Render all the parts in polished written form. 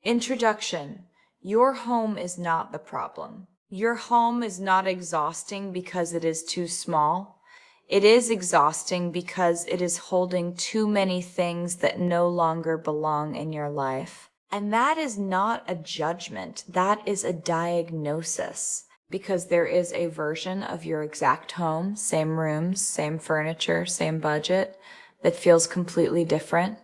Introduction. Your home is not the problem. Your home is not exhausting because it is too small. It is exhausting because it is holding too many things that no longer belong in your life. And that is not a judgment, that is a diagnosis. Because there is a version of your exact home, same rooms, same furniture, same budget, that feels completely different,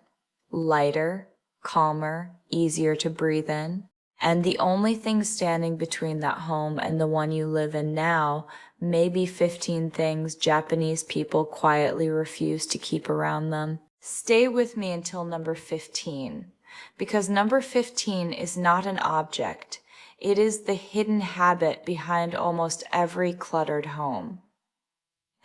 lighter, calmer, easier to breathe in. And the only thing standing between that home and the one you live in now may be 15 things Japanese people quietly refuse to keep around them. Stay with me until number 15, because number 15 is not an object. It is the hidden habit behind almost every cluttered home.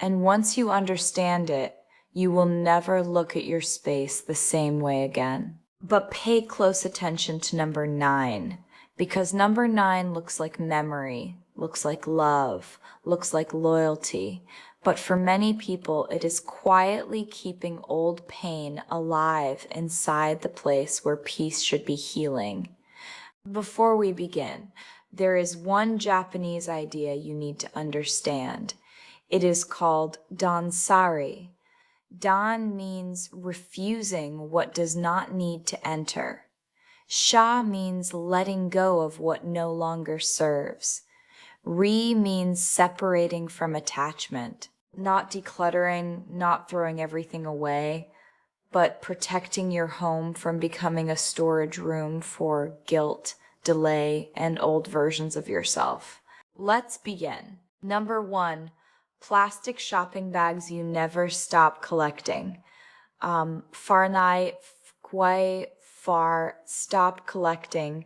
And once you understand it, you will never look at your space the same way again. But pay close attention to number 9, because number 9 looks like memory, looks like love, looks like loyalty. But for many people, it is quietly keeping old pain alive inside the place where peace should be healing. Before we begin, there is one Japanese idea you need to understand. It is called dansari. Dan means refusing what does not need to enter. Sha means letting go of what no longer serves. Ri means separating from attachment, not decluttering, not throwing everything away, but protecting your home from becoming a storage room for guilt, delay, and old versions of yourself. Let's begin. Number 1, plastic shopping bags you never stop collecting. Farnai Kwai Far Stop Collecting.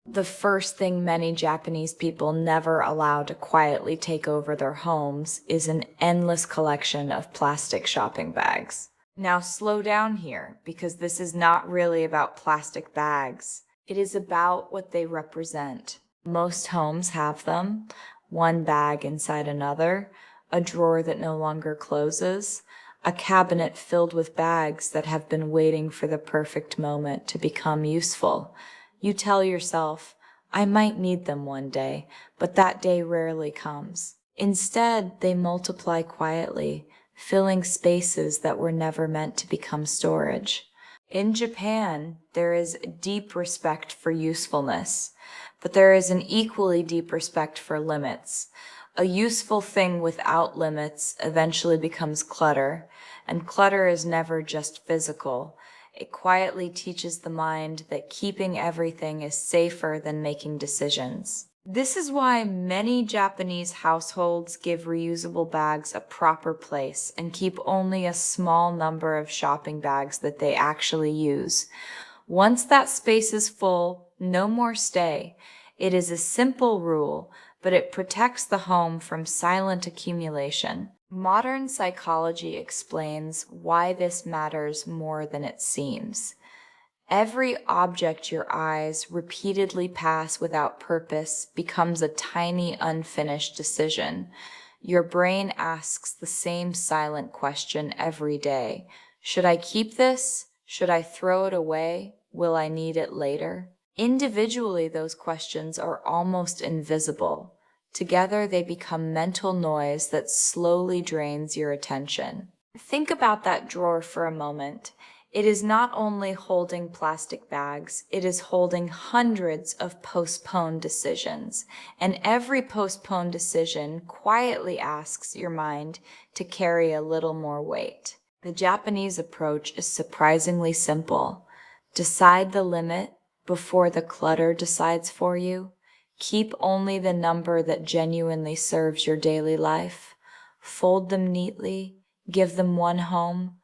The first thing many Japanese people never allow to quietly take over their homes is an endless collection of plastic shopping bags. Now slow down here, because this is not really about plastic bags. It is about what they represent. Most homes have them, one bag inside another, a drawer that no longer closes, a cabinet filled with bags that have been waiting for the perfect moment to become useful. You tell yourself, I might need them one day, but that day rarely comes. Instead, they multiply quietly, filling spaces that were never meant to become storage. In Japan, there is deep respect for usefulness, but there is an equally deep respect for limits. A useful thing without limits eventually becomes clutter, and clutter is never just physical. It quietly teaches the mind that keeping everything is safer than making decisions. This is why many Japanese households give reusable bags a proper place and keep only a small number of shopping bags that they actually use. Once that space is full, no more stay. It is a simple rule, but it protects the home from silent accumulation. Modern psychology explains why this matters more than it seems. Every object your eyes repeatedly pass without purpose becomes a tiny unfinished decision. Your brain asks the same silent question every day. Should I keep this? Should I throw it away? Will I need it later? Individually, those questions are almost invisible. Together, they become mental noise that slowly drains your attention. Think about that drawer for a moment. It is not only holding plastic bags, it is holding hundreds of postponed decisions. And every postponed decision quietly asks your mind to carry a little more weight. The Japanese approach is surprisingly simple. Decide the limit before the clutter decides for you. Keep only the number that genuinely serves your daily life. Fold them neatly. Give them one home.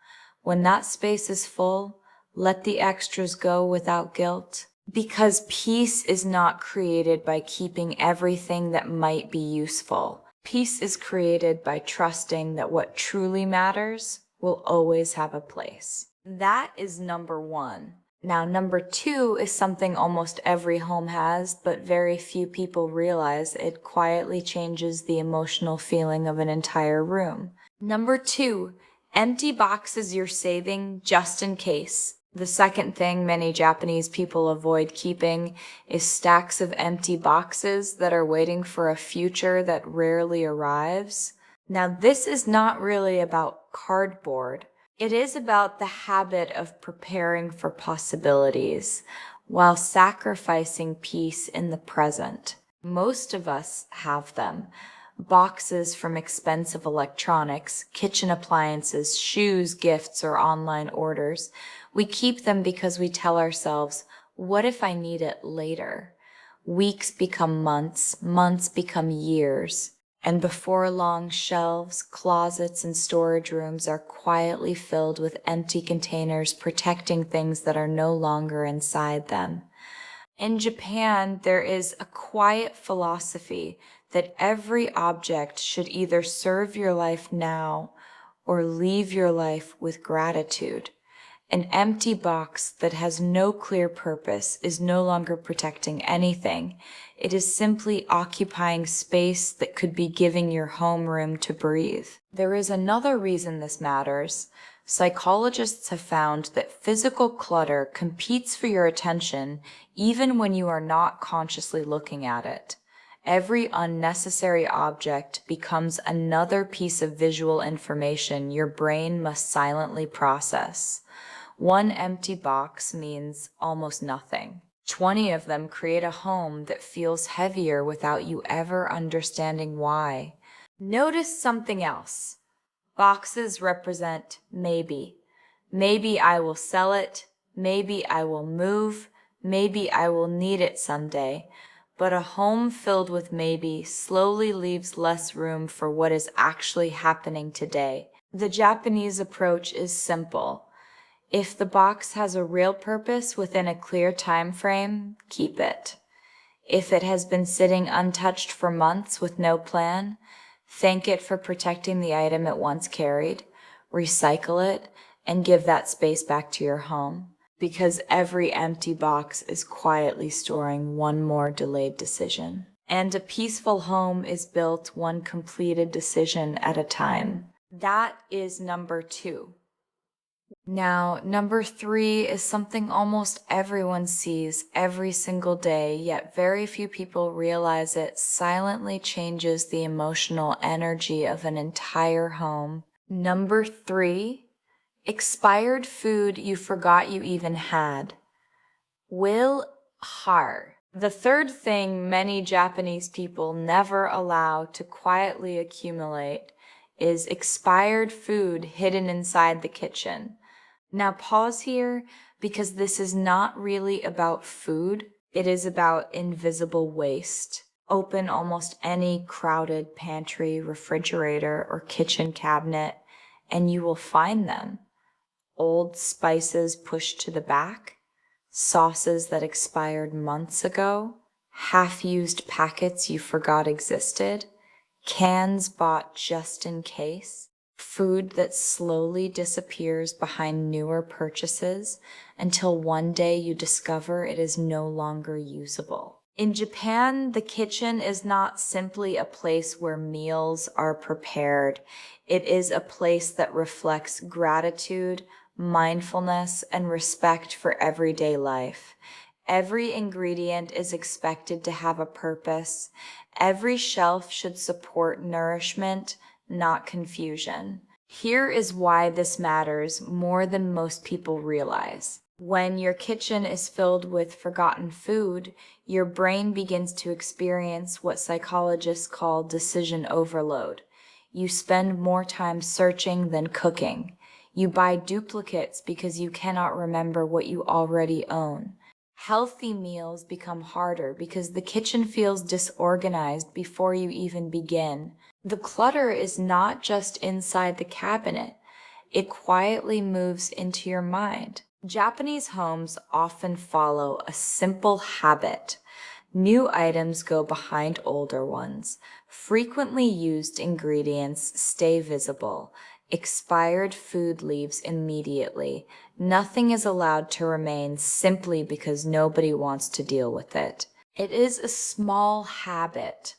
When that space is full, let the extras go without guilt. Because peace is not created by keeping everything that might be useful. Peace is created by trusting that what truly matters will always have a place. That is number 1. Now, number 2 is something almost every home has, but very few people realize it quietly changes the emotional feeling of an entire room. Number 2, empty boxes you're saving just in case. The second thing many Japanese people avoid keeping is stacks of empty boxes that are waiting for a future that rarely arrives. Now, this is not really about cardboard. It is about the habit of preparing for possibilities while sacrificing peace in the present. Most of us have them. Boxes from expensive electronics, kitchen appliances, shoes, gifts, or online orders. We keep them because we tell ourselves, what if I need it later? Weeks become months, months become years, and before long, shelves, closets, and storage rooms are quietly filled with empty containers protecting things that are no longer inside them. In Japan, there is a quiet philosophy that every object should either serve your life now or leave your life with gratitude. An empty box that has no clear purpose is no longer protecting anything. It is simply occupying space that could be giving your home room to breathe. There is another reason this matters. Psychologists have found that physical clutter competes for your attention even when you are not consciously looking at it. Every unnecessary object becomes another piece of visual information your brain must silently process. One empty box means almost nothing. 20 of them create a home that feels heavier without you ever understanding why. Notice something else. Boxes represent maybe. Maybe I will sell it. Maybe I will move. Maybe I will need it someday. But a home filled with maybe slowly leaves less room for what is actually happening today. The Japanese approach is simple. If the box has a real purpose within a clear time frame, keep it. If it has been sitting untouched for months with no plan, thank it for protecting the item it once carried, recycle it, and give that space back to your home. Because every empty box is quietly storing one more delayed decision. And a peaceful home is built one completed decision at a time. That is number 2. Now, number 3 is something almost everyone sees every single day, yet very few people realize it silently changes the emotional energy of an entire home. Number 3, expired food you forgot you even had. Will har. The third thing many Japanese people never allow to quietly accumulate is expired food hidden inside the kitchen. Now pause here because this is not really about food. It is about invisible waste. Open almost any crowded pantry, refrigerator, or kitchen cabinet and you will find them. Old spices pushed to the back, sauces that expired months ago, half-used packets you forgot existed, cans bought just in case, food that slowly disappears behind newer purchases until one day you discover it is no longer usable. In Japan, the kitchen is not simply a place where meals are prepared. It is a place that reflects gratitude, mindfulness, and respect for everyday life. Every ingredient is expected to have a purpose. Every shelf should support nourishment, not confusion. Here is why this matters more than most people realize. When your kitchen is filled with forgotten food, your brain begins to experience what psychologists call decision overload. You spend more time searching than cooking. You buy duplicates because you cannot remember what you already own. Healthy meals become harder because the kitchen feels disorganized before you even begin. The clutter is not just inside the cabinet. It quietly moves into your mind. Japanese homes often follow a simple habit. New items go behind older ones. Frequently used ingredients stay visible. Expired food leaves immediately. Nothing is allowed to remain simply because nobody wants to deal with it. It is a small habit,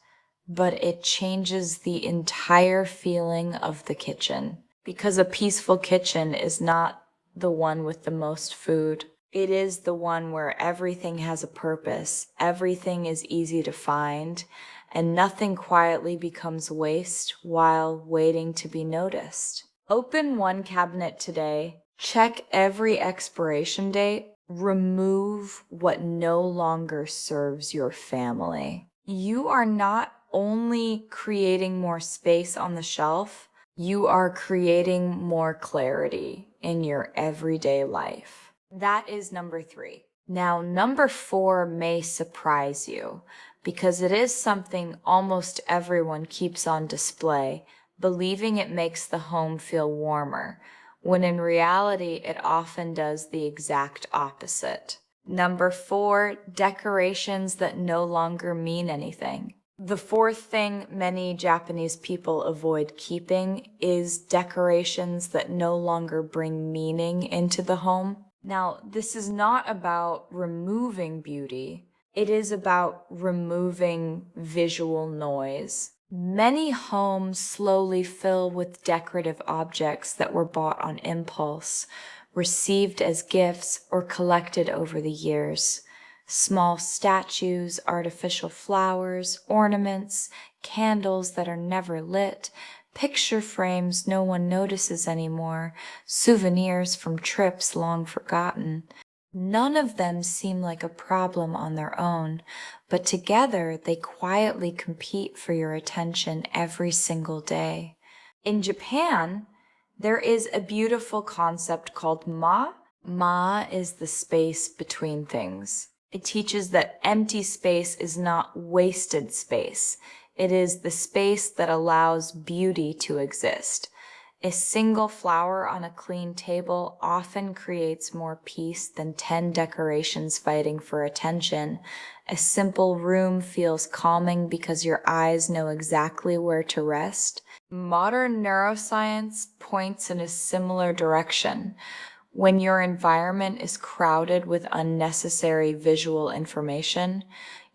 but it changes the entire feeling of the kitchen. Because a peaceful kitchen is not the one with the most food. It is the one where everything has a purpose, everything is easy to find, and nothing quietly becomes waste while waiting to be noticed. Open one cabinet today, check every expiration date, remove what no longer serves your family. You are not only creating more space on the shelf, you are creating more clarity in your everyday life. That is number 3. Now, number 4 may surprise you because it is something almost everyone keeps on display, believing it makes the home feel warmer, when in reality it often does the exact opposite. Number 4, decorations that no longer mean anything. The 4th thing many Japanese people avoid keeping is decorations that no longer bring meaning into the home. Now, this is not about removing beauty. It is about removing visual noise. Many homes slowly fill with decorative objects that were bought on impulse, received as gifts, or collected over the years. Small statues, artificial flowers, ornaments, candles that are never lit, picture frames no one notices anymore, souvenirs from trips long forgotten. None of them seem like a problem on their own, but together they quietly compete for your attention every single day. In Japan, there is a beautiful concept called ma. Ma is the space between things. It teaches that empty space is not wasted space. It is the space that allows beauty to exist. A single flower on a clean table often creates more peace than 10 decorations fighting for attention. A simple room feels calming because your eyes know exactly where to rest. Modern neuroscience points in a similar direction. When your environment is crowded with unnecessary visual information,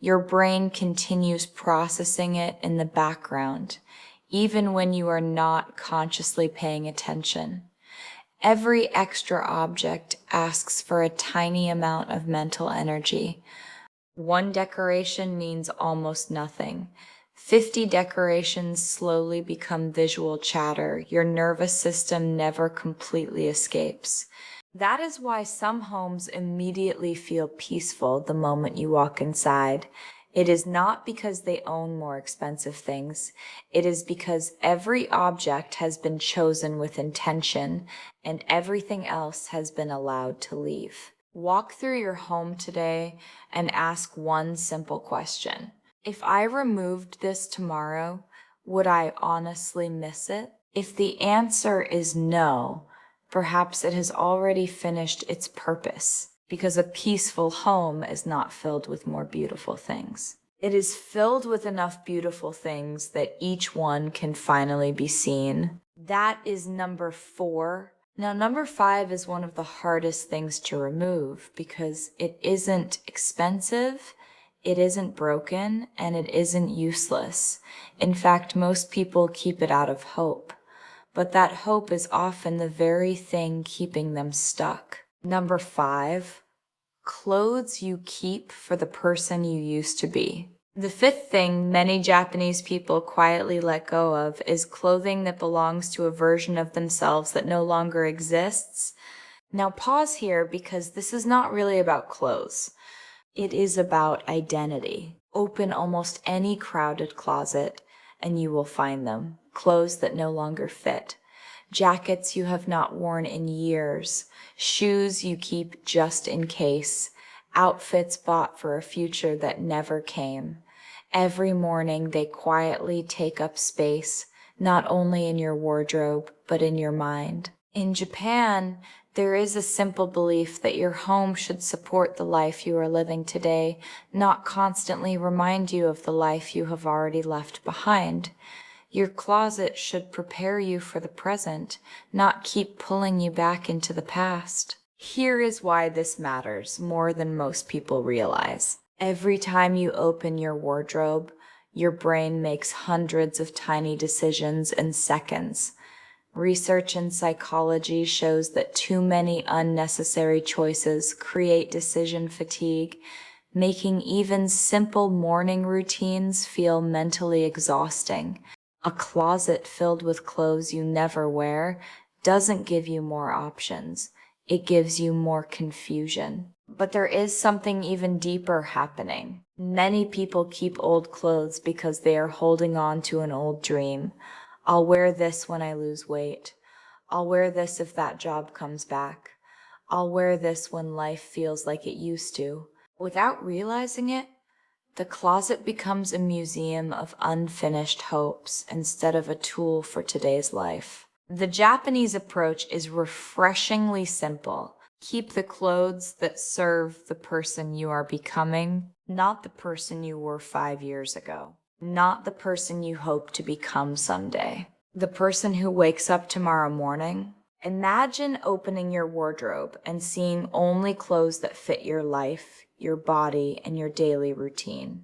your brain continues processing it in the background, even when you are not consciously paying attention. Every extra object asks for a tiny amount of mental energy. One decoration means almost nothing. 50 decorations slowly become visual chatter. Your nervous system never completely escapes. That is why some homes immediately feel peaceful the moment you walk inside. It is not because they own more expensive things. It is because every object has been chosen with intention and everything else has been allowed to leave. Walk through your home today and ask one simple question. If I removed this tomorrow, would I honestly miss it? If the answer is no, perhaps it has already finished its purpose, because a peaceful home is not filled with more beautiful things. It is filled with enough beautiful things that each one can finally be seen. That is number 4. Now, number 5 is one of the hardest things to remove because it isn't expensive, it isn't broken, and it isn't useless. In fact, most people keep it out of hope. But that hope is often the very thing keeping them stuck. Number 5, clothes you keep for the person you used to be. The 5th thing many Japanese people quietly let go of is clothing that belongs to a version of themselves that no longer exists. Now pause here because this is not really about clothes. It is about identity. Open almost any crowded closet and you will find them. Clothes that no longer fit. Jackets you have not worn in years. Shoes you keep just in case. Outfits bought for a future that never came. Every morning they quietly take up space, not only in your wardrobe, but in your mind. In Japan, there is a simple belief that your home should support the life you are living today, not constantly remind you of the life you have already left behind. Your closet should prepare you for the present, not keep pulling you back into the past. Here is why this matters more than most people realize. Every time you open your wardrobe, your brain makes hundreds of tiny decisions in seconds. Research in psychology shows that too many unnecessary choices create decision fatigue, making even simple morning routines feel mentally exhausting. A closet filled with clothes you never wear doesn't give you more options. It gives you more confusion. But there is something even deeper happening. Many people keep old clothes because they are holding on to an old dream. I'll wear this when I lose weight. I'll wear this if that job comes back. I'll wear this when life feels like it used to. Without realizing it, the closet becomes a museum of unfinished hopes instead of a tool for today's life. The Japanese approach is refreshingly simple. Keep the clothes that serve the person you are becoming, not the person you were 5 years ago, not the person you hope to become someday. The person who wakes up tomorrow morning. Imagine opening your wardrobe and seeing only clothes that fit your life, your body, and your daily routine.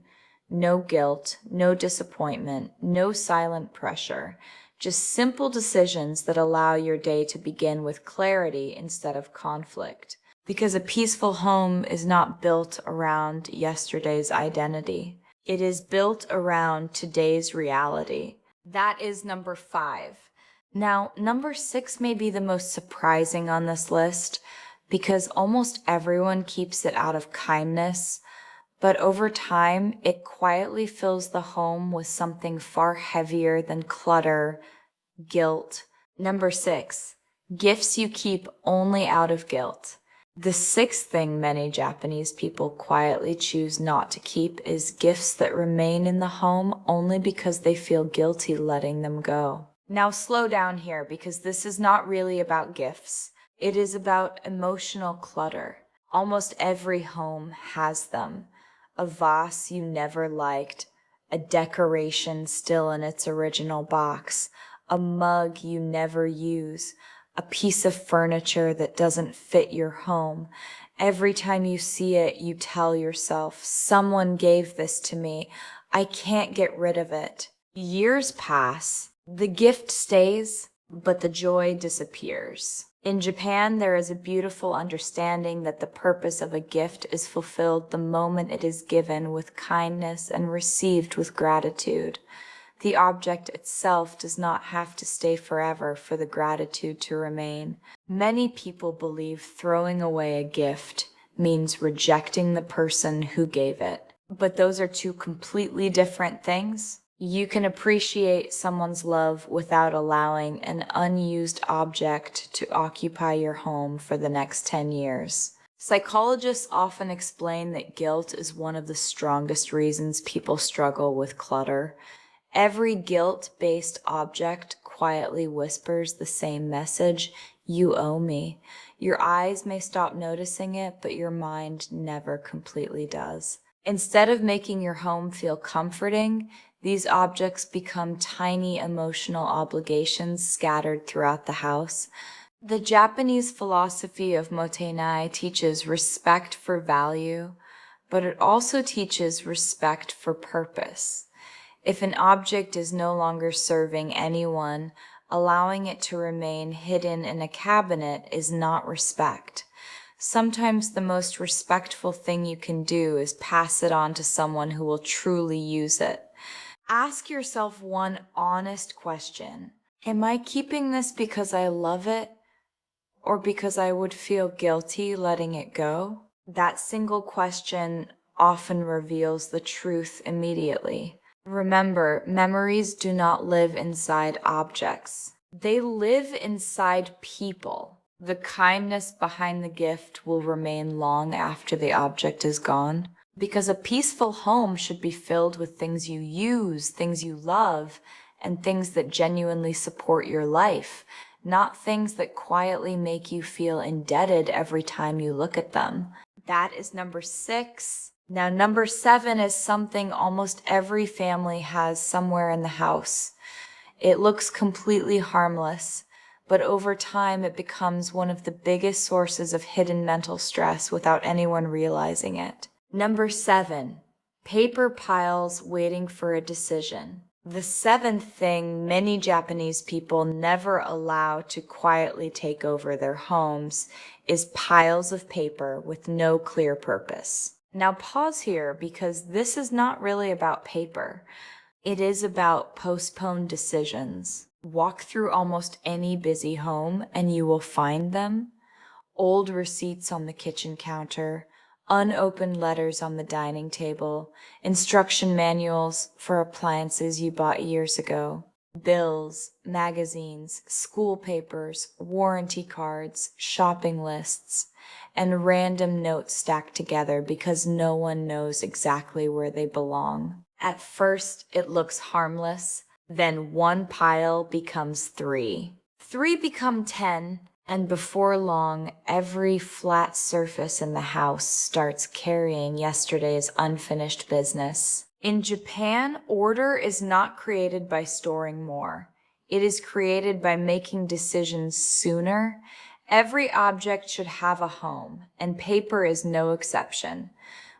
No guilt, no disappointment, no silent pressure. Just simple decisions that allow your day to begin with clarity instead of conflict. Because a peaceful home is not built around yesterday's identity. It is built around today's reality. That is number 5. Now, number 6 may be the most surprising on this list because almost everyone keeps it out of kindness, but over time, it quietly fills the home with something far heavier than clutter, guilt. Number 6, gifts you keep only out of guilt. The 6th thing many Japanese people quietly choose not to keep is gifts that remain in the home only because they feel guilty letting them go. Now slow down here because this is not really about gifts. It is about emotional clutter. Almost every home has them. A vase you never liked, a decoration still in its original box, a mug you never use, a piece of furniture that doesn't fit your home. Every time you see it, you tell yourself, someone gave this to me. I can't get rid of it. Years pass. The gift stays, but the joy disappears. In Japan, there is a beautiful understanding that the purpose of a gift is fulfilled the moment it is given with kindness and received with gratitude. The object itself does not have to stay forever for the gratitude to remain. Many people believe throwing away a gift means rejecting the person who gave it. But those are two completely different things. You can appreciate someone's love without allowing an unused object to occupy your home for the next 10 years. Psychologists often explain that guilt is one of the strongest reasons people struggle with clutter. Every guilt-based object quietly whispers the same message, you owe me. Your eyes may stop noticing it, but your mind never completely does. Instead of making your home feel comforting, these objects become tiny emotional obligations scattered throughout the house. The Japanese philosophy of motenai teaches respect for value, but it also teaches respect for purpose. If an object is no longer serving anyone, allowing it to remain hidden in a cabinet is not respect. Sometimes the most respectful thing you can do is pass it on to someone who will truly use it. Ask yourself one honest question. Am I keeping this because I love it or because I would feel guilty letting it go? That single question often reveals the truth immediately. Remember, memories do not live inside objects. They live inside people. The kindness behind the gift will remain long after the object is gone. Because a peaceful home should be filled with things you use, things you love, and things that genuinely support your life, not things that quietly make you feel indebted every time you look at them. That is number 6. Now, number 7 is something almost every family has somewhere in the house. It looks completely harmless, but over time it becomes one of the biggest sources of hidden mental stress without anyone realizing it. Number 7, paper piles waiting for a decision. The seventh thing many Japanese people never allow to quietly take over their homes is piles of paper with no clear purpose. Now pause here because this is not really about paper. It is about postponed decisions. Walk through almost any busy home and you will find them. Old receipts on the kitchen counter, unopened letters on the dining table, instruction manuals for appliances you bought years ago, bills, magazines, school papers, warranty cards, shopping lists, and random notes stacked together because no one knows exactly where they belong. At first, it looks harmless, then one pile becomes three. Three become 10, and before long, every flat surface in the house starts carrying yesterday's unfinished business. In Japan, order is not created by storing more. It is created by making decisions sooner. Every object should have a home, and paper is no exception.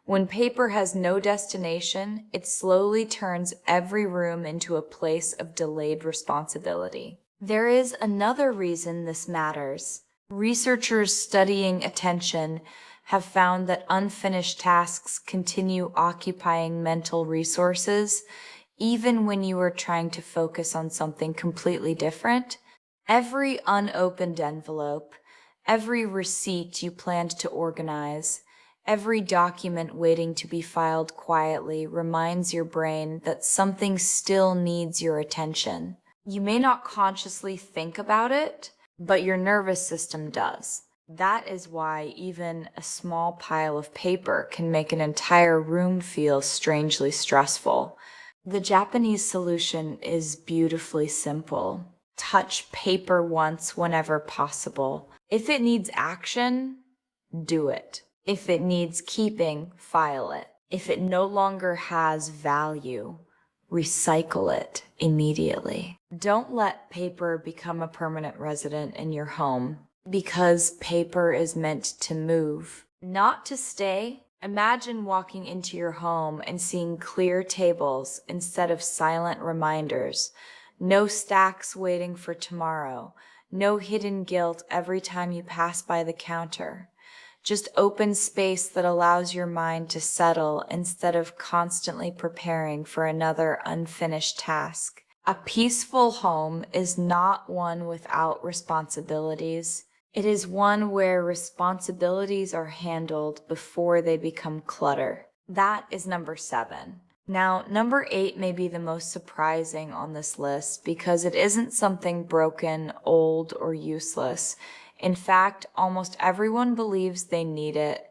When paper has no destination, it slowly turns every room into a place of delayed responsibility. There is another reason this matters. Researchers studying attention have found that unfinished tasks continue occupying mental resources even when you are trying to focus on something completely different. Every unopened envelope, every receipt you planned to organize, every document waiting to be filed quietly reminds your brain that something still needs your attention. You may not consciously think about it, but your nervous system does. That is why even a small pile of paper can make an entire room feel strangely stressful. The Japanese solution is beautifully simple. Touch paper once whenever possible. If it needs action, do it. If it needs keeping, file it. If it no longer has value, recycle it immediately. Don't let paper become a permanent resident in your home because paper is meant to move, not to stay. Imagine walking into your home and seeing clear tables instead of silent reminders. No stacks waiting for tomorrow. No hidden guilt every time you pass by the counter. Just open space that allows your mind to settle instead of constantly preparing for another unfinished task. A peaceful home is not one without responsibilities. It is one where responsibilities are handled before they become clutter. That is number 7. Now, number 8 may be the most surprising on this list because it isn't something broken, old, or useless. In fact, almost everyone believes they need it,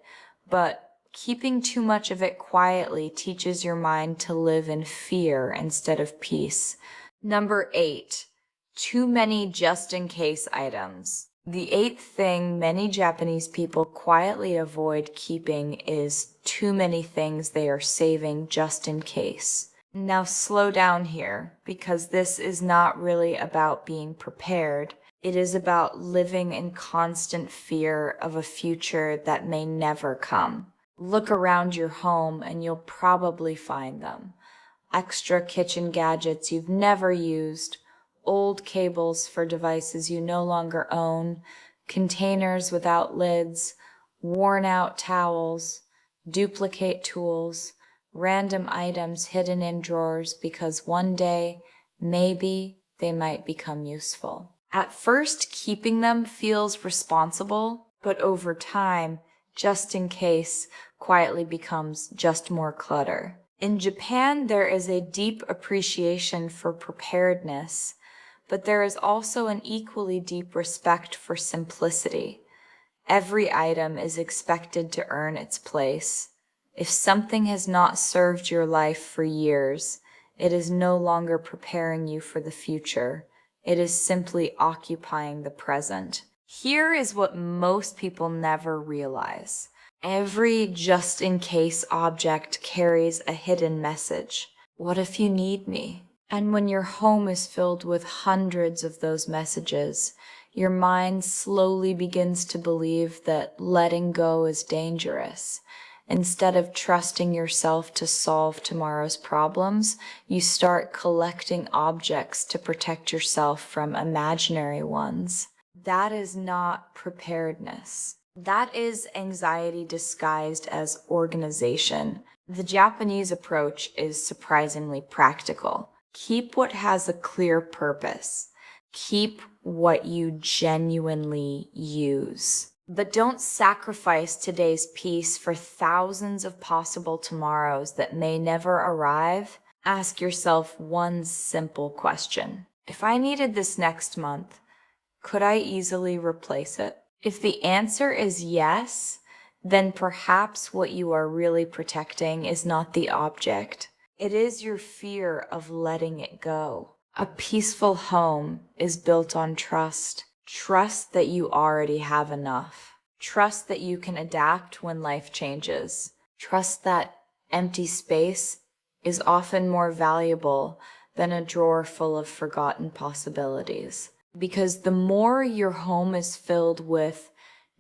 but keeping too much of it quietly teaches your mind to live in fear instead of peace. Number 8, too many just-in-case items. The 8th thing many Japanese people quietly avoid keeping is too many things they are saving just in case. Now slow down here, because this is not really about being prepared. It is about living in constant fear of a future that may never come. Look around your home and you'll probably find them. Extra kitchen gadgets you've never used, old cables for devices you no longer own, containers without lids, worn-out towels, duplicate tools, random items hidden in drawers because one day, maybe, they might become useful. At first, keeping them feels responsible, but over time, just in case, quietly becomes just more clutter. In Japan, there is a deep appreciation for preparedness, but there is also an equally deep respect for simplicity. Every item is expected to earn its place. If something has not served your life for years, it is no longer preparing you for the future. It is simply occupying the present. Here is what most people never realize. Every just-in-case object carries a hidden message. What if you need me? And when your home is filled with hundreds of those messages, your mind slowly begins to believe that letting go is dangerous. Instead of trusting yourself to solve tomorrow's problems, you start collecting objects to protect yourself from imaginary ones. That is not preparedness. That is anxiety disguised as organization. The Japanese approach is surprisingly practical. Keep what has a clear purpose. Keep what you genuinely use. But don't sacrifice today's peace for thousands of possible tomorrows that may never arrive. Ask yourself one simple question. If I needed this next month, could I easily replace it? If the answer is yes, then perhaps what you are really protecting is not the object. It is your fear of letting it go. A peaceful home is built on trust. Trust that you already have enough. Trust that you can adapt when life changes. Trust that empty space is often more valuable than a drawer full of forgotten possibilities. Because the more your home is filled with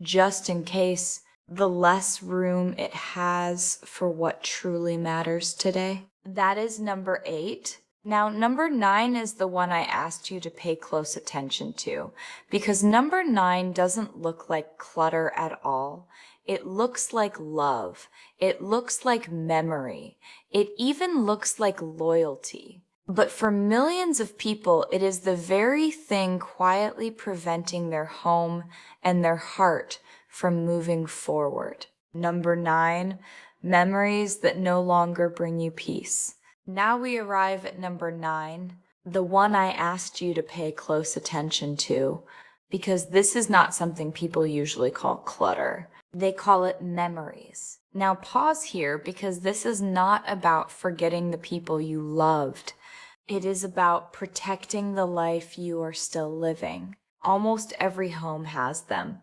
just in case, the less room it has for what truly matters today. That is number 8. Now, number 9 is the one I asked you to pay close attention to, because number 9 doesn't look like clutter at all. It looks like love. It looks like memory. It even looks like loyalty. But for millions of people, it is the very thing quietly preventing their home and their heart from moving forward. Number 9, memories that no longer bring you peace. Now we arrive at number 9, the one I asked you to pay close attention to, because this is not something people usually call clutter. They call it memories. Now pause here, because this is not about forgetting the people you loved. It is about protecting the life you are still living. Almost every home has them.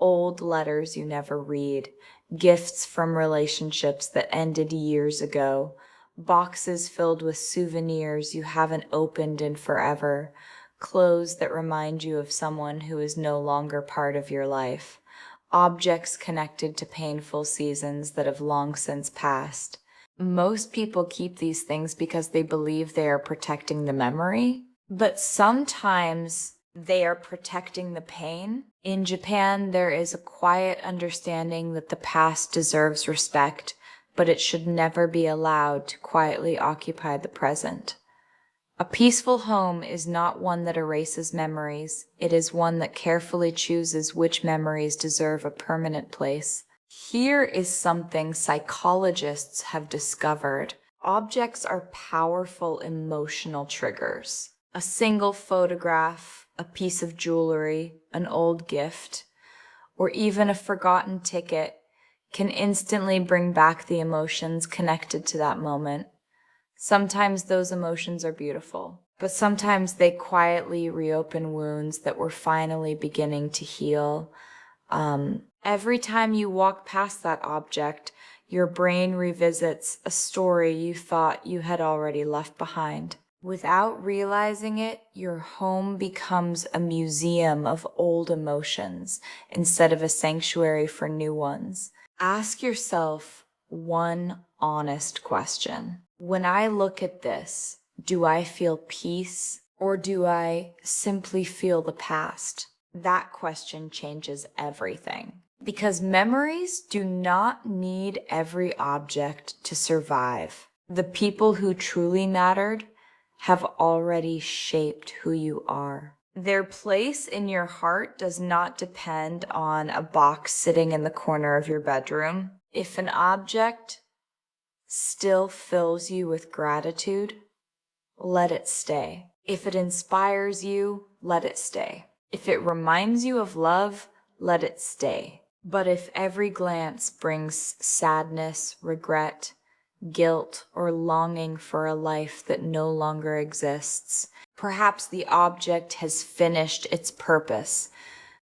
Old letters you never read, gifts from relationships that ended years ago, boxes filled with souvenirs you haven't opened in forever, clothes that remind you of someone who is no longer part of your life, objects connected to painful seasons that have long since passed. Most people keep these things because they believe they are protecting the memory, but sometimes they are protecting the pain. In Japan, there is a quiet understanding that the past deserves respect, but it should never be allowed to quietly occupy the present. A peaceful home is not one that erases memories. It is one that carefully chooses which memories deserve a permanent place. Here is something psychologists have discovered. Objects are powerful emotional triggers. A single photograph, a piece of jewelry, an old gift, or even a forgotten ticket can instantly bring back the emotions connected to that moment. Sometimes those emotions are beautiful, but sometimes they quietly reopen wounds that were finally beginning to heal. Every time you walk past that object, your brain revisits a story you thought you had already left behind. Without realizing it, your home becomes a museum of old emotions instead of a sanctuary for new ones. Ask yourself one honest question. When I look at this, do I feel peace, or do I simply feel the past? That question changes everything. Because memories do not need every object to survive. The people who truly mattered have already shaped who you are. Their place in your heart does not depend on a box sitting in the corner of your bedroom. If an object still fills you with gratitude, let it stay. If it inspires you, let it stay. If it reminds you of love, let it stay. But if every glance brings sadness, regret, guilt, or longing for a life that no longer exists, perhaps the object has finished its purpose.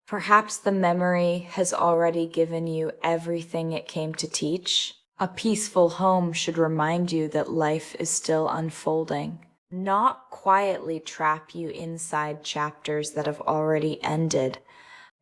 Perhaps the memory has already given you everything it came to teach. A peaceful home should remind you that life is still unfolding, not quietly trap you inside chapters that have already ended.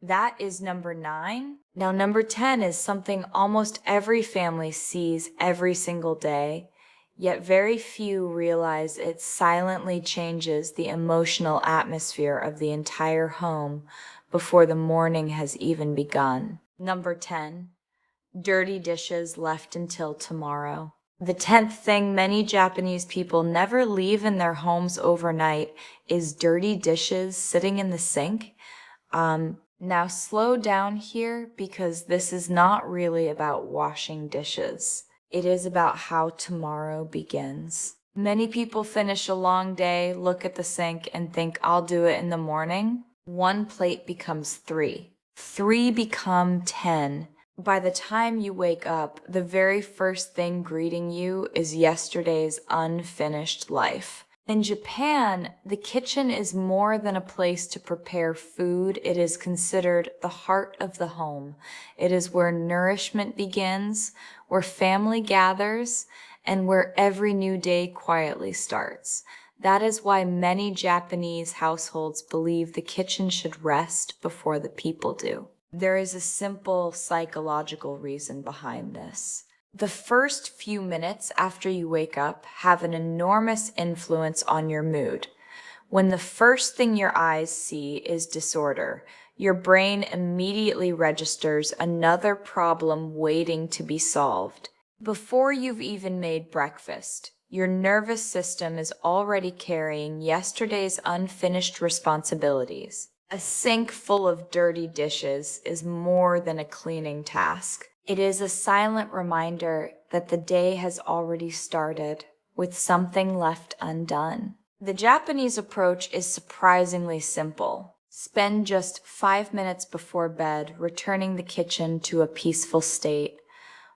That is number 9. Now, number 10 is something almost every family sees every single day, yet very few realize it silently changes the emotional atmosphere of the entire home before the morning has even begun. Number 10, dirty dishes left until tomorrow. The 10th thing many Japanese people never leave in their homes overnight is dirty dishes sitting in the sink. Now slow down here because this is not really about washing dishes. It is about how tomorrow begins. Many people finish a long day, look at the sink, and think, I'll do it in the morning. One plate becomes three. Three become 10. By the time you wake up, the very first thing greeting you is yesterday's unfinished life. In Japan, the kitchen is more than a place to prepare food. It is considered the heart of the home. It is where nourishment begins, where family gathers, and where every new day quietly starts. That is why many Japanese households believe the kitchen should rest before the people do. There is a simple psychological reason behind this. The first few minutes after you wake up have an enormous influence on your mood. When the first thing your eyes see is disorder, your brain immediately registers another problem waiting to be solved. Before you've even made breakfast, your nervous system is already carrying yesterday's unfinished responsibilities. A sink full of dirty dishes is more than a cleaning task. It is a silent reminder that the day has already started with something left undone. The Japanese approach is surprisingly simple. Spend just 5 minutes before bed returning the kitchen to a peaceful state.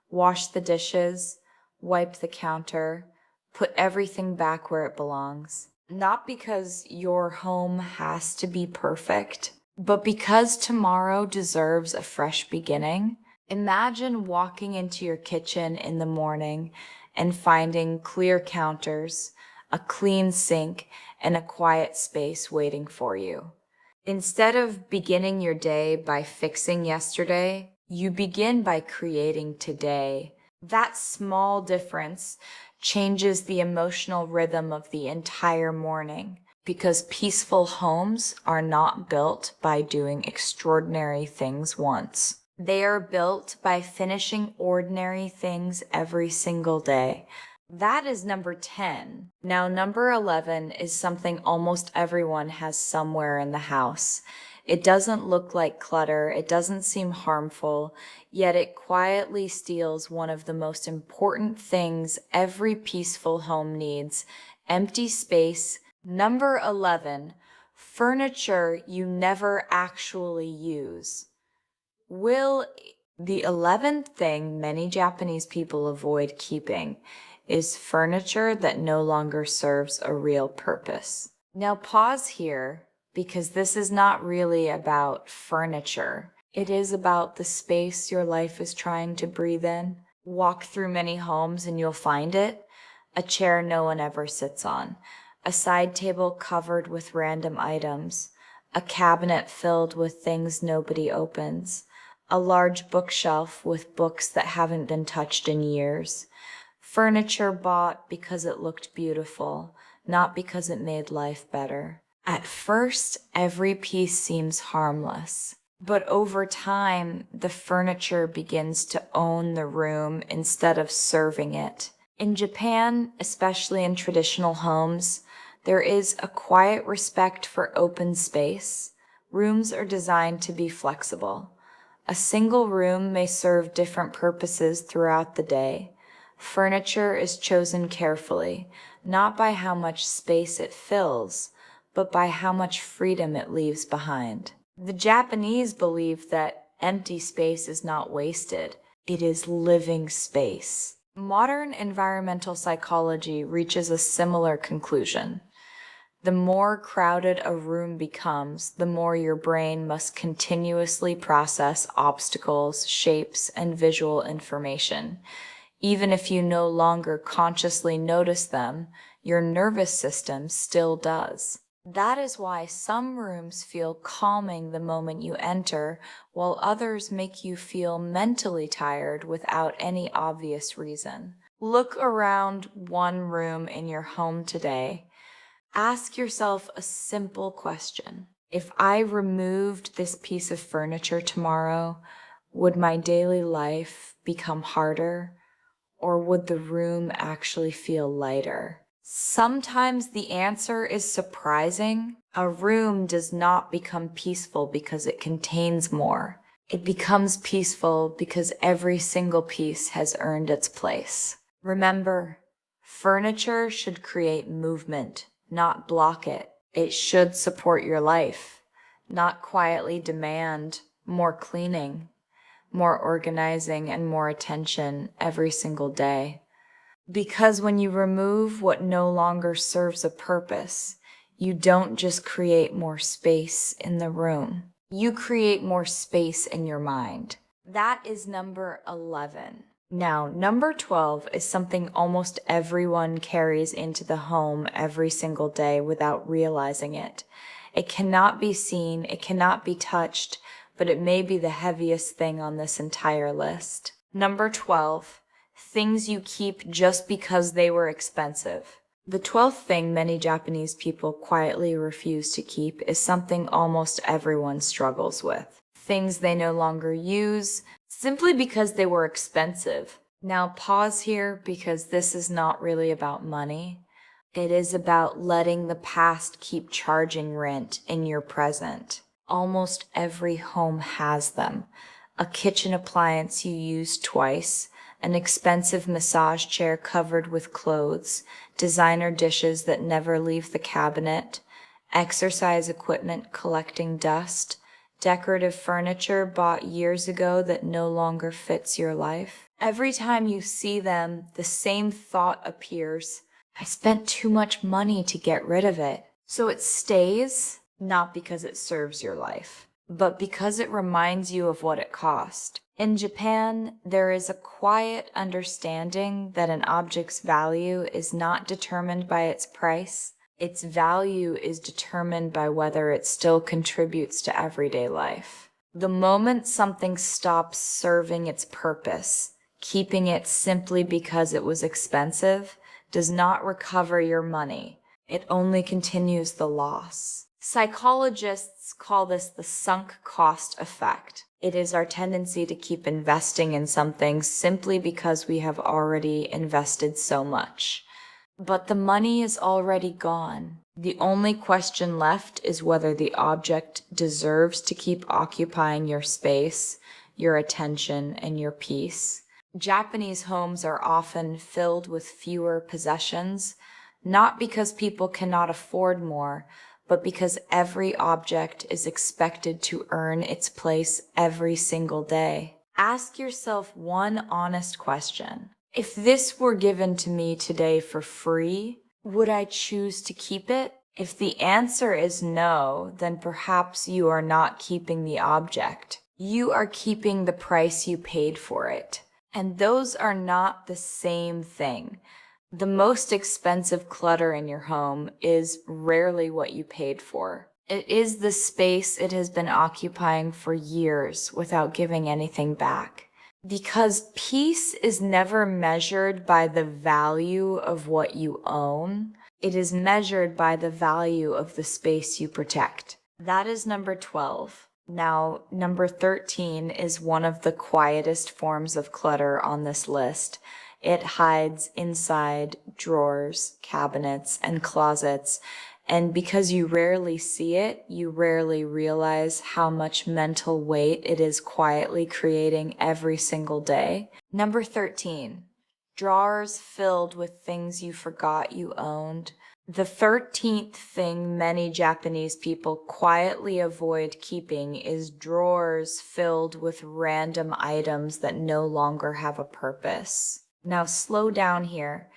Wash the dishes, wipe the counter, put everything back where it belongs. Not because your home has to be perfect, but because tomorrow deserves a fresh beginning. Imagine walking into your kitchen in the morning and finding clear counters, a clean sink, and a quiet space waiting for you. Instead of beginning your day by fixing yesterday, you begin by creating today. That small difference changes the emotional rhythm of the entire morning, because peaceful homes are not built by doing extraordinary things once. They are built by finishing ordinary things every single day. That is number 10. Now, number 11 is something almost everyone has somewhere in the house. It doesn't look like clutter, it doesn't seem harmful, yet it quietly steals one of the most important things every peaceful home needs: empty space. Number 11, furniture you never actually use. The 11th thing many Japanese people avoid keeping is furniture that no longer serves a real purpose. Now pause here, because this is not really about furniture. It is about the space your life is trying to breathe in. Walk through many homes and you'll find it. A chair no one ever sits on, a side table covered with random items, a cabinet filled with things nobody opens, a large bookshelf with books that haven't been touched in years. Furniture bought because it looked beautiful, not because it made life better. At first, every piece seems harmless, but over time, the furniture begins to own the room instead of serving it. In Japan, especially in traditional homes, there is a quiet respect for open space. Rooms are designed to be flexible. A single room may serve different purposes throughout the day. Furniture is chosen carefully, not by how much space it fills, but by how much freedom it leaves behind. The Japanese believe that empty space is not wasted, it is living space. Modern environmental psychology reaches a similar conclusion. The more crowded a room becomes, the more your brain must continuously process obstacles, shapes, and visual information. Even if you no longer consciously notice them, your nervous system still does. That is why some rooms feel calming the moment you enter, while others make you feel mentally tired without any obvious reason. Look around one room in your home today. Ask yourself a simple question. If I removed this piece of furniture tomorrow, would my daily life become harder, or would the room actually feel lighter? Sometimes the answer is surprising. A room does not become peaceful because it contains more. It becomes peaceful because every single piece has earned its place. Remember, furniture should create movement, not block it. It should support your life, not quietly demand more cleaning, more organizing, and more attention every single day. Because when you remove what no longer serves a purpose, you don't just create more space in the room. You create more space in your mind. That is number 11. Now, number 12 is something almost everyone carries into the home every single day without realizing it. It cannot be seen, it cannot be touched, but it may be the heaviest thing on this entire list. Number 12. Things you keep just because they were expensive. The 12th thing many Japanese people quietly refuse to keep is something almost everyone struggles with. Things they no longer use simply because they were expensive. Now pause here because this is not really about money. It is about letting the past keep charging rent in your present. Almost every home has them. A kitchen appliance you use twice, an expensive massage chair covered with clothes, designer dishes that never leave the cabinet, exercise equipment collecting dust, decorative furniture bought years ago that no longer fits your life. Every time you see them, the same thought appears. I spent too much money to get rid of it. So it stays, not because it serves your life, but because it reminds you of what it cost. In Japan, there is a quiet understanding that an object's value is not determined by its price. Its value is determined by whether it still contributes to everyday life. The moment something stops serving its purpose, keeping it simply because it was expensive, does not recover your money. It only continues the loss. Psychologists call this the sunk cost effect. It is our tendency to keep investing in something simply because we have already invested so much. But the money is already gone. The only question left is whether the object deserves to keep occupying your space, your attention, and your peace. Japanese homes are often filled with fewer possessions, not because people cannot afford more, but because every object is expected to earn its place every single day. Ask yourself one honest question. If this were given to me today for free, would I choose to keep it? If the answer is no, then perhaps you are not keeping the object. You are keeping the price you paid for it. And those are not the same thing. The most expensive clutter in your home is rarely what you paid for. It is the space it has been occupying for years without giving anything back. Because peace is never measured by the value of what you own. It is measured by the value of the space you protect. That is number 12. Now, number 13 is one of the quietest forms of clutter on this list. It hides inside drawers, cabinets, and closets, and because you rarely see it, you rarely realize how much mental weight it is quietly creating every single day. Number 13, drawers filled with things you forgot you owned. The 13th thing many Japanese people quietly avoid keeping is drawers filled with random items that no longer have a purpose. Now slow down here,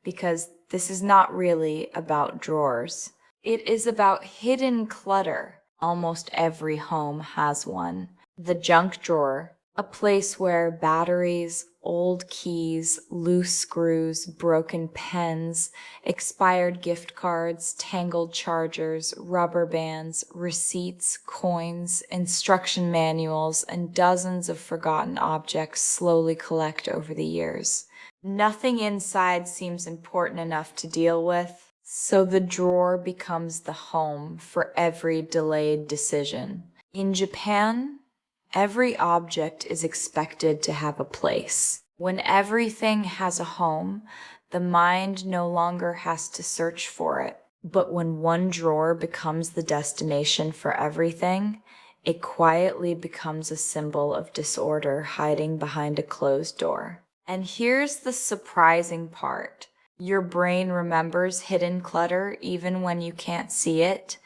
because this is not really about drawers. It is about hidden clutter. Almost every home has one. The junk drawer, a place where batteries, old keys, loose screws, broken pens, expired gift cards, tangled chargers, rubber bands, receipts, coins, instruction manuals, and dozens of forgotten objects slowly collect over the years. Nothing inside seems important enough to deal with, so the drawer becomes the home for every delayed decision. In Japan, every object is expected to have a place. When everything has a home, the mind no longer has to search for it. But when one drawer becomes the destination for everything, it quietly becomes a symbol of disorder hiding behind a closed door. And here's the surprising part. Your brain remembers hidden clutter even when you can't see it.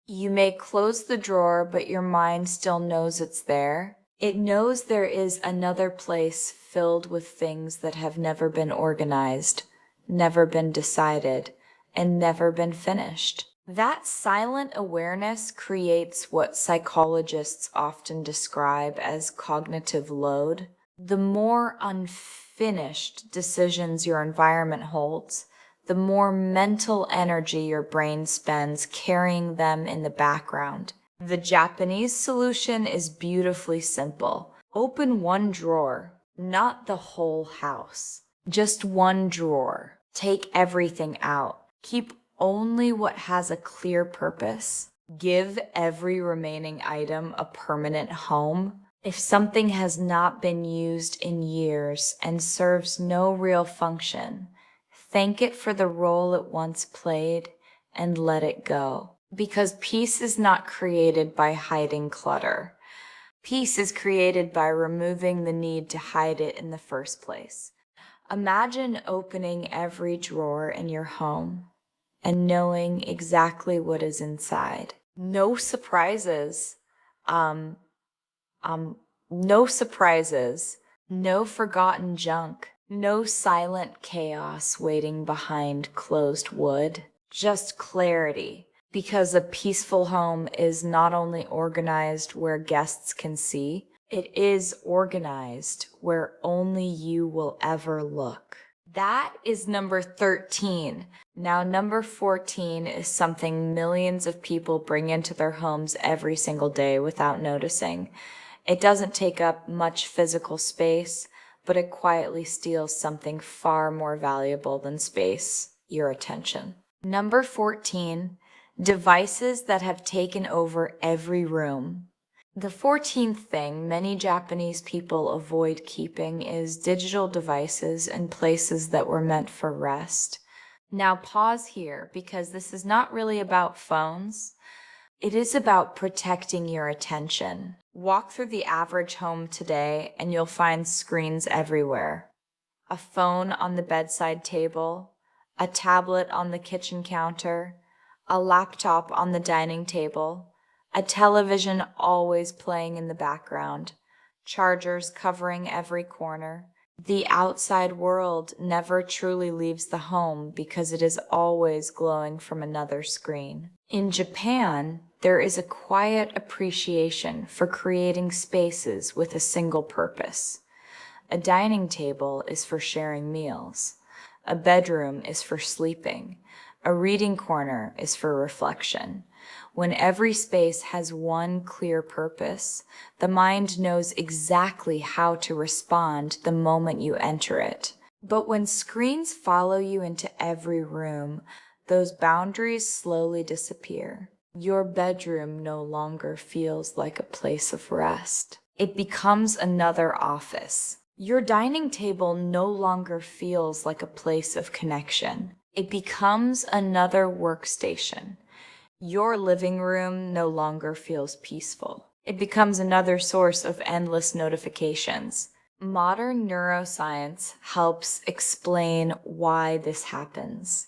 You may close the drawer, but your mind still knows it's there. It knows there is another place filled with things that have never been organized, never been decided, and never been finished. That silent awareness creates what psychologists often describe as cognitive load. The more unfinished decisions your environment holds, the more mental energy your brain spends carrying them in the background. The Japanese solution is beautifully simple. Open one drawer, not the whole house. Just one drawer. Take everything out. Keep only what has a clear purpose. Give every remaining item a permanent home. If something has not been used in years and serves no real function, thank it for the role it once played and let it go. Because peace is not created by hiding clutter. Peace is created by removing the need to hide it in the first place. Imagine opening every drawer in your home and knowing exactly what is inside. No surprises. No surprises, no forgotten junk, no silent chaos waiting behind closed wood, just clarity. Because a peaceful home is not only organized where guests can see, it is organized where only you will ever look. That is number 13. Now, number 14 is something millions of people bring into their homes every single day without noticing. It doesn't take up much physical space, but it quietly steals something far more valuable than space, your attention. Number 14, devices that have taken over every room. The 14th thing many Japanese people avoid keeping is digital devices in places that were meant for rest. Now pause here because this is not really about phones. It is about protecting your attention. Walk through the average home today and you'll find screens everywhere. A phone on the bedside table, a tablet on the kitchen counter, a laptop on the dining table, a television always playing in the background, chargers covering every corner. The outside world never truly leaves the home because it is always glowing from another screen. In Japan, there is a quiet appreciation for creating spaces with a single purpose. A dining table is for sharing meals. A bedroom is for sleeping. A reading corner is for reflection. When every space has one clear purpose, the mind knows exactly how to respond the moment you enter it. But when screens follow you into every room, those boundaries slowly disappear. Your bedroom no longer feels like a place of rest. It becomes another office. Your dining table no longer feels like a place of connection. It becomes another workstation. Your living room no longer feels peaceful. It becomes another source of endless notifications. Modern neuroscience helps explain why this happens.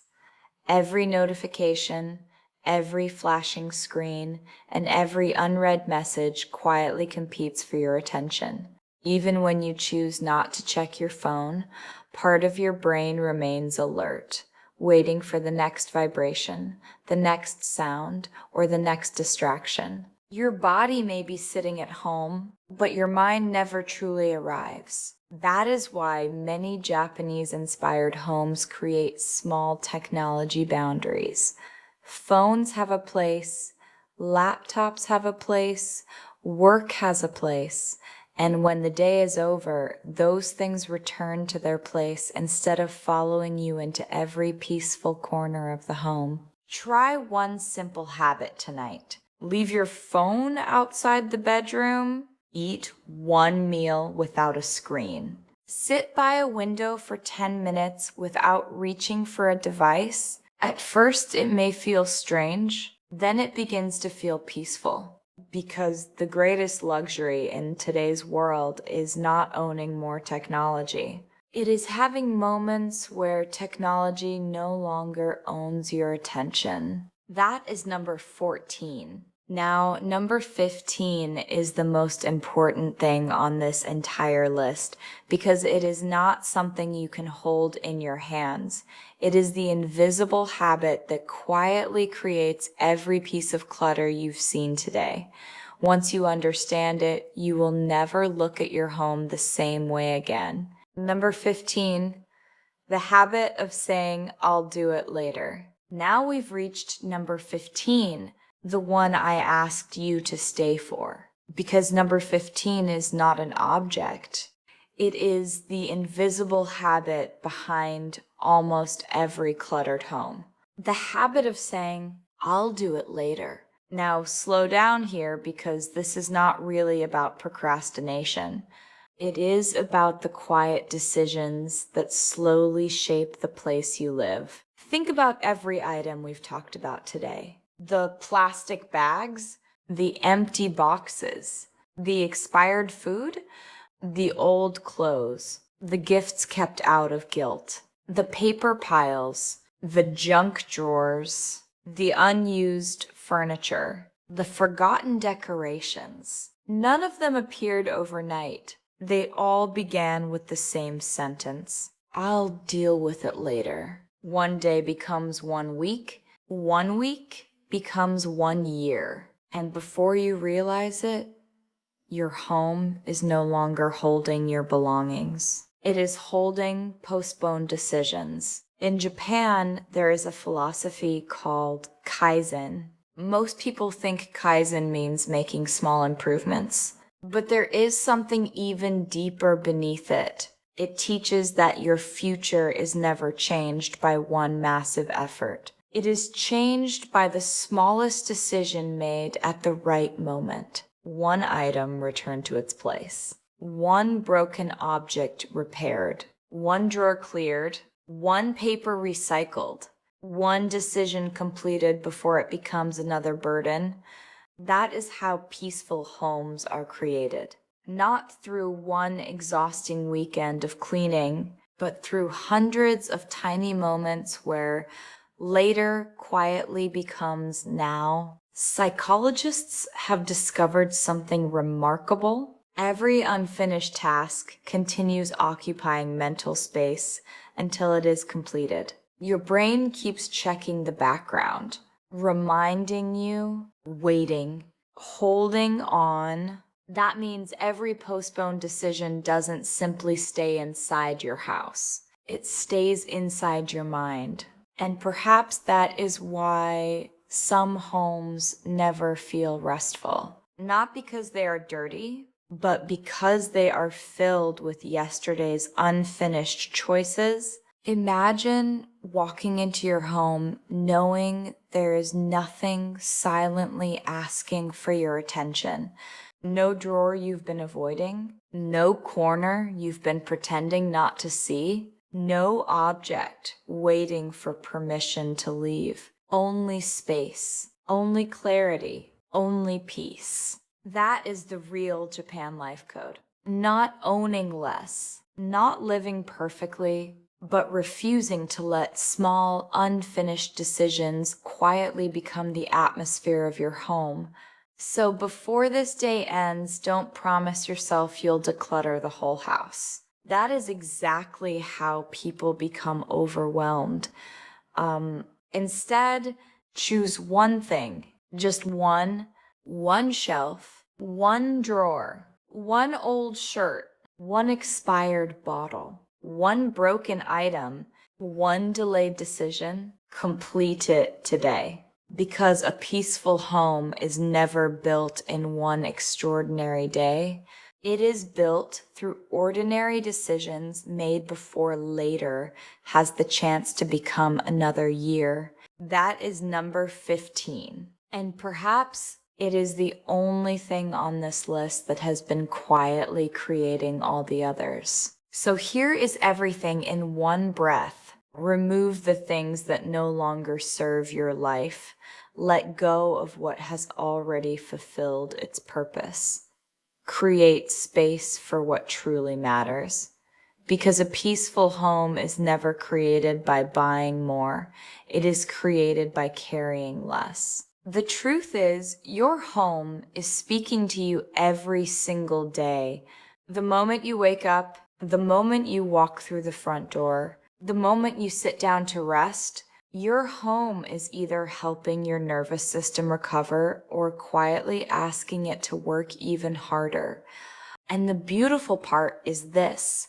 Every notification, every flashing screen, and every unread message quietly competes for your attention. Even when you choose not to check your phone, part of your brain remains alert, waiting for the next vibration, the next sound, or the next distraction. Your body may be sitting at home, but your mind never truly arrives. That is why many Japanese-inspired homes create small technology boundaries. Phones have a place, laptops have a place, work has a place, and when the day is over, those things return to their place instead of following you into every peaceful corner of the home. Try one simple habit tonight. Leave your phone outside the bedroom. Eat one meal without a screen. Sit by a window for 10 minutes without reaching for a device. At first, it may feel strange, then it begins to feel peaceful. Because the greatest luxury in today's world is not owning more technology. It is having moments where technology no longer owns your attention. That is number 14. Now, number 15 is the most important thing on this entire list because it is not something you can hold in your hands. It is the invisible habit that quietly creates every piece of clutter you've seen today. Once you understand it, you will never look at your home the same way again. Number 15, the habit of saying, "I'll do it later." Now we've reached number 15, the one I asked you to stay for. Because number 15 is not an object. It is the invisible habit behind almost every cluttered home. The habit of saying, "I'll do it later." Now slow down here because this is not really about procrastination. It is about the quiet decisions that slowly shape the place you live. Think about every item we've talked about today. The plastic bags, the empty boxes, the expired food, the old clothes, the gifts kept out of guilt, the paper piles, the junk drawers, the unused furniture, the forgotten decorations. None of them appeared overnight. They all began with the same sentence. "I'll deal with it later." One day becomes 1 week. 1 week becomes 1 year. And before you realize it, your home is no longer holding your belongings. It is holding postponed decisions. In Japan, there is a philosophy called Kaizen. Most people think Kaizen means making small improvements, but there is something even deeper beneath it. It teaches that your future is never changed by one massive effort. It is changed by the smallest decision made at the right moment. One item returned to its place. One broken object repaired. One drawer cleared. One paper recycled. One decision completed before it becomes another burden. That is how peaceful homes are created. Not through one exhausting weekend of cleaning, but through hundreds of tiny moments where later quietly becomes now. Psychologists have discovered something remarkable. Every unfinished task continues occupying mental space until it is completed. Your brain keeps checking the background, reminding you, waiting, holding on. That means every postponed decision doesn't simply stay inside your house. It stays inside your mind. And perhaps that is why some homes never feel restful. Not because they are dirty, but because they are filled with yesterday's unfinished choices. Imagine walking into your home knowing there is nothing silently asking for your attention. No drawer you've been avoiding, no corner you've been pretending not to see, no object waiting for permission to leave. Only space, only clarity, only peace. That is the real Japan life code. Not owning less, not living perfectly, but refusing to let small, unfinished decisions quietly become the atmosphere of your home. So before this day ends, don't promise yourself you'll declutter the whole house. That is exactly how people become overwhelmed. Instead, choose one thing, just one shelf, one drawer, one old shirt, one expired bottle, one broken item, one delayed decision. Complete it today. Because a peaceful home is never built in one extraordinary day. It is built through ordinary decisions made before later has the chance to become another year. That is number 15. And perhaps it is the only thing on this list that has been quietly creating all the others. So here is everything in one breath. Remove the things that no longer serve your life. Let go of what has already fulfilled its purpose. Create space for what truly matters. Because a peaceful home is never created by buying more. It is created by carrying less. The truth is, your home is speaking to you every single day. The moment you wake up, the moment you walk through the front door, the moment you sit down to rest, your home is either helping your nervous system recover or quietly asking it to work even harder. And the beautiful part is this: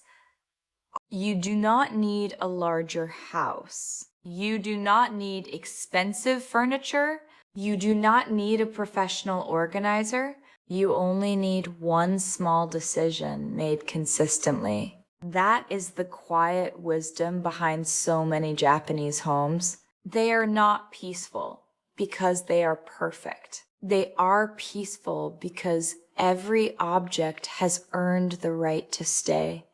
you do not need a larger house. You do not need expensive furniture. You do not need a professional organizer. You only need one small decision made consistently. That is the quiet wisdom behind so many Japanese homes. They are not peaceful because they are perfect. They are peaceful because every object has earned the right to stay.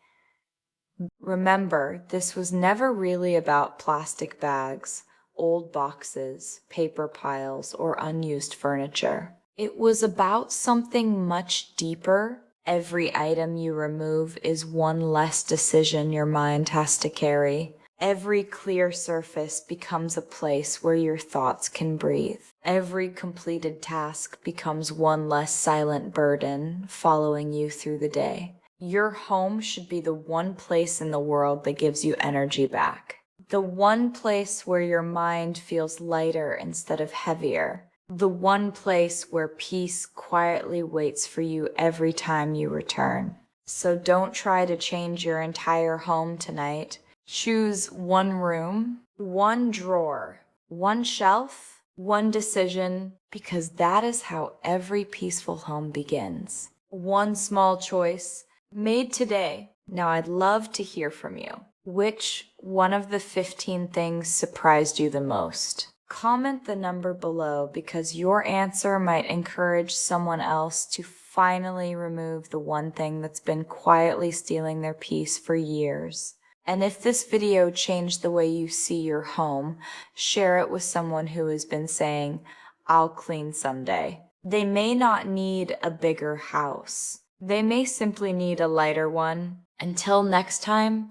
Remember, this was never really about plastic bags, old boxes, paper piles, or unused furniture. It was about something much deeper. Every item you remove is one less decision your mind has to carry. Every clear surface becomes a place where your thoughts can breathe. Every completed task becomes one less silent burden following you through the day. Your home should be the one place in the world that gives you energy back. The one place where your mind feels lighter instead of heavier. The one place where peace quietly waits for you every time you return. So don't try to change your entire home tonight. Choose one room, one drawer, one shelf, one decision, because that is how every peaceful home begins. One small choice made today. Now I'd love to hear from you. Which one of the 15 things surprised you the most? Comment the number below because your answer might encourage someone else to finally remove the one thing that's been quietly stealing their peace for years. And if this video changed the way you see your home, share it with someone who has been saying, "I'll clean someday." They may not need a bigger house. They may simply need a lighter one. Until next time,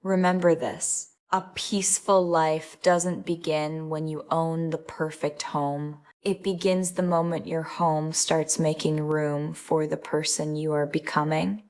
remember this. A peaceful life doesn't begin when you own the perfect home. It begins the moment your home starts making room for the person you are becoming.